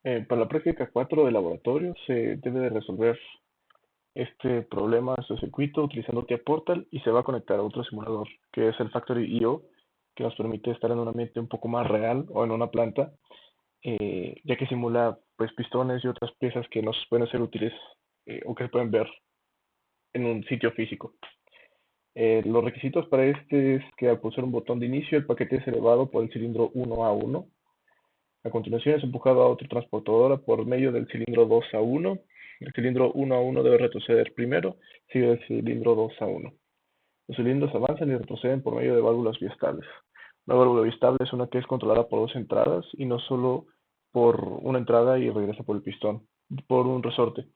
Para la práctica 4 de laboratorio se debe de resolver este problema, este circuito, utilizando TIA Portal y se va a conectar a otro simulador, que es el Factory IO, que nos permite estar en un ambiente un poco más real o en una planta, ya que simula pues pistones y otras piezas que nos pueden ser útiles o que se pueden ver en un sitio físico. Los requisitos para este es que al pulsar un botón de inicio el paquete es elevado por el cilindro 1A1. A continuación es empujado a otra transportadora por medio del cilindro 2A1. El cilindro 1A1 debe retroceder primero, sigue el cilindro 2A1. Los cilindros avanzan y retroceden por medio de válvulas biestables. Una válvula biestable es una que es controlada por dos entradas y no solo por una entrada y regresa por el pistón, por un resorte.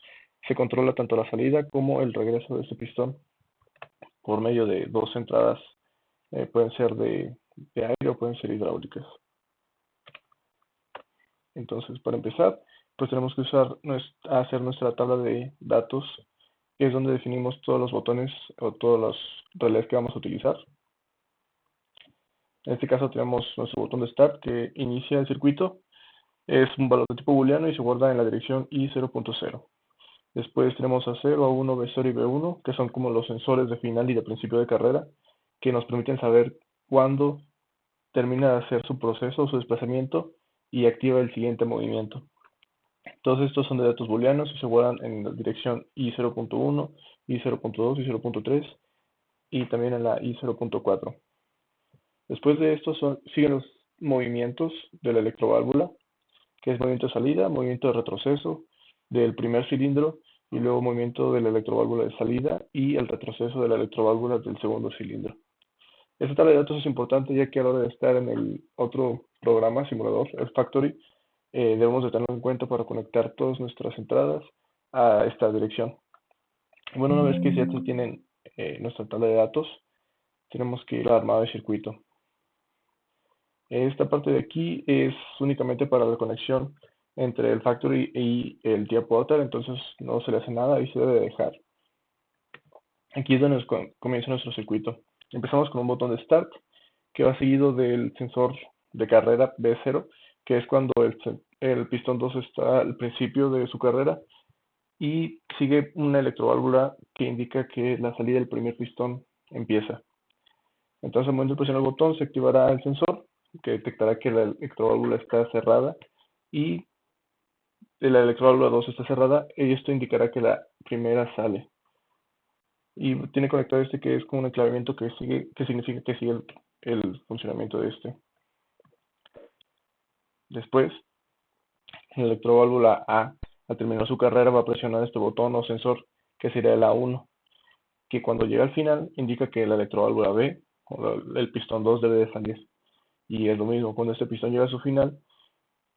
Se controla tanto la salida como el regreso de este pistón por medio de dos entradas, pueden ser de aire o pueden ser hidráulicas. Entonces, para empezar, pues tenemos que hacer nuestra tabla de datos, que es donde definimos todos los botones o todos los relés que vamos a utilizar. En este caso tenemos nuestro botón de Start que inicia el circuito. Es un valor de tipo booleano y se guarda en la dirección i0.0. Después tenemos A0, A1, B0 y B1, que son como los sensores de final y de principio de carrera, que nos permiten saber cuándo termina de hacer su proceso o su desplazamiento y activa el siguiente movimiento. Todos estos son de datos booleanos y se guardan en la dirección i0.1, i0.2, i0.3 y también en la i0.4. Después de esto siguen los movimientos de la electroválvula, que es movimiento de salida, movimiento de retroceso del primer cilindro y luego movimiento de la electroválvula de salida y el retroceso de la electroválvula del segundo cilindro. Esta tabla de datos es importante ya que a la hora de estar en el otro programa simulador, el Factory, debemos de tenerlo en cuenta para conectar todas nuestras entradas a esta dirección. Bueno, una vez que ya se tienen nuestra tabla de datos, tenemos que ir a armado de circuito. Esta parte de aquí es únicamente para la conexión entre el Factory y el TIA Portal, entonces no se le hace nada y se debe dejar. Aquí es donde comienza nuestro circuito. Empezamos con un botón de Start, que va seguido del sensor de carrera B0, que es cuando el pistón 2 está al principio de su carrera, y sigue una electroválvula que indica que la salida del primer pistón empieza. Entonces, al momento de presionar el botón, se activará el sensor, que detectará que la electroválvula está cerrada, y la electroválvula 2 está cerrada, y esto indicará que la primera sale. Y tiene conectado este que es como un enclavamiento que significa que sigue el funcionamiento de este. Después, la electroválvula A, al terminar su carrera, va a presionar este botón o sensor que sería el A1, que cuando llega al final indica que la electroválvula B, o el pistón 2, debe de salir. Y es lo mismo, cuando este pistón llega a su final,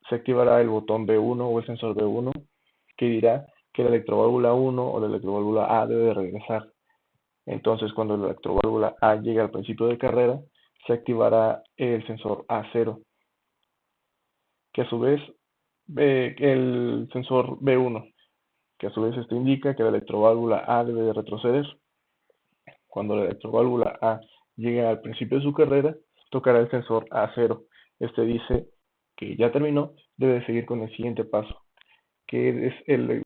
se activará el botón B1 o el sensor B1, que dirá que la electroválvula 1 o la electroválvula A debe de regresar. Entonces, cuando la electroválvula A llegue al principio de carrera, se activará el sensor A0, que a su vez el sensor B1, que a su vez esto indica que la electroválvula A debe de retroceder. Cuando la electroválvula A llegue al principio de su carrera, tocará el sensor A0. Este dice que ya terminó, debe de seguir con el siguiente paso, que es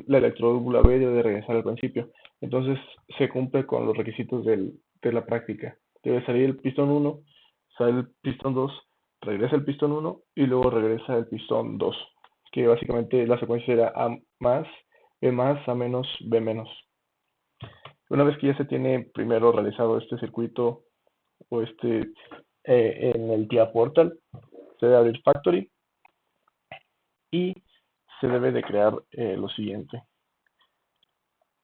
la electroválvula B debe de regresar al principio. Entonces se cumple con los requisitos de la práctica. Debe salir el pistón 1, sale el pistón 2, regresa el pistón 1 y luego regresa el pistón 2, que básicamente la secuencia será A más, B más, A menos, B menos. Una vez que ya se tiene primero realizado este circuito o en el TIA Portal, se debe abrir Factory y se debe de crear lo siguiente.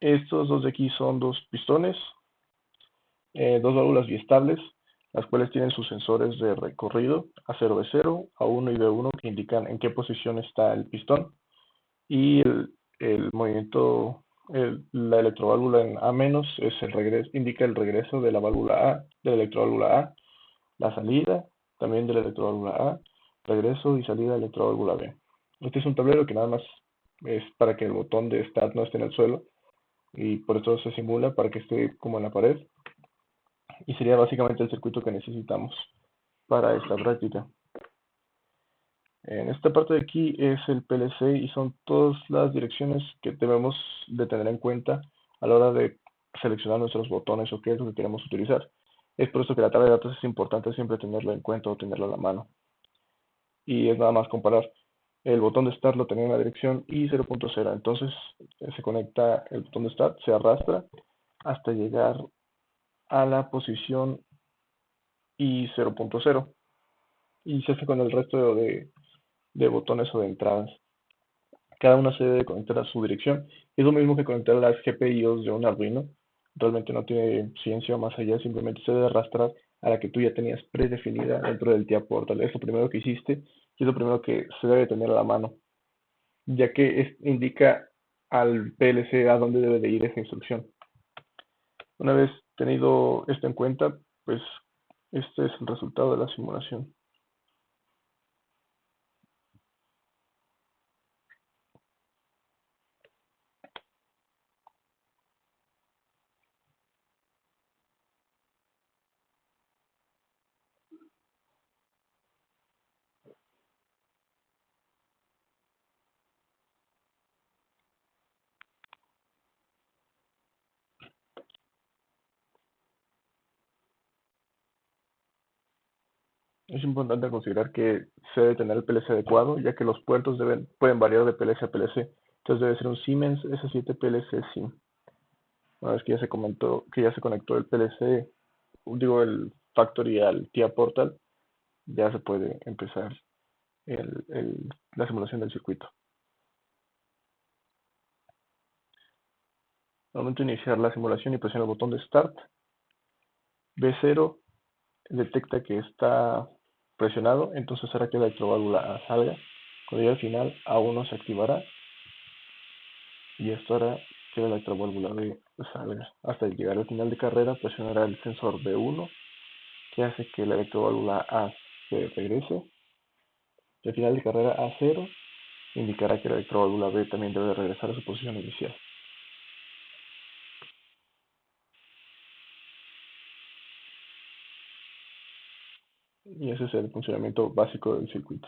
Estos dos de aquí son dos pistones, dos válvulas biestables, las cuales tienen sus sensores de recorrido A0, B0, A1 y B1 que indican en qué posición está el pistón. Y el movimiento, la electroválvula en A- es el regreso, indica el regreso de la válvula A, de la electroválvula A, la salida también de la electroválvula A, regreso y salida de la electroválvula B. Este es un tablero que nada más es para que el botón de Start no esté en el suelo y por eso se simula para que esté como en la pared y sería básicamente el circuito que necesitamos para esta práctica. En esta parte de aquí es el PLC y son todas las direcciones que debemos de tener en cuenta a la hora de seleccionar nuestros botones o qué es lo que queremos utilizar. Es por eso que la tabla de datos es importante siempre tenerlo en cuenta o tenerlo a la mano. Y es nada más comparar. El botón de Start lo tenía en la dirección y 0.0. Entonces se conecta el botón de Start, se arrastra hasta llegar a la posición y 0.0. Y se hace con el resto de botones o de entradas. Cada una se debe conectar a su dirección. Es lo mismo que conectar las GPIOs de un Arduino. Realmente no tiene ciencia más allá, simplemente se debe arrastrar a la que tú ya tenías predefinida dentro del TIA Portal. Es lo primero que hiciste y es lo primero que se debe tener a la mano, ya que indica al PLC a dónde debe de ir esa instrucción. Una vez tenido esto en cuenta, pues este es el resultado de la simulación. Es importante considerar que se debe tener el PLC adecuado, ya que los puertos pueden variar de PLC a PLC. Entonces debe ser un Siemens S7 PLC SIM. Una vez que ya se conectó el PLC, digo el Factory al TIA Portal, ya se puede empezar la simulación del circuito. Al momento de iniciar la simulación y presionar el botón de Start, B0 detecta que está presionado, entonces hará que la electroválvula A salga. Cuando llegue al final, A1 se activará y esto hará que la electroválvula B salga. Hasta llegar al final de carrera, presionará el sensor B1, que hace que la electroválvula A se regrese. Y al final de carrera A0 indicará que la electroválvula B también debe regresar a su posición inicial. Y ese es el funcionamiento básico del circuito.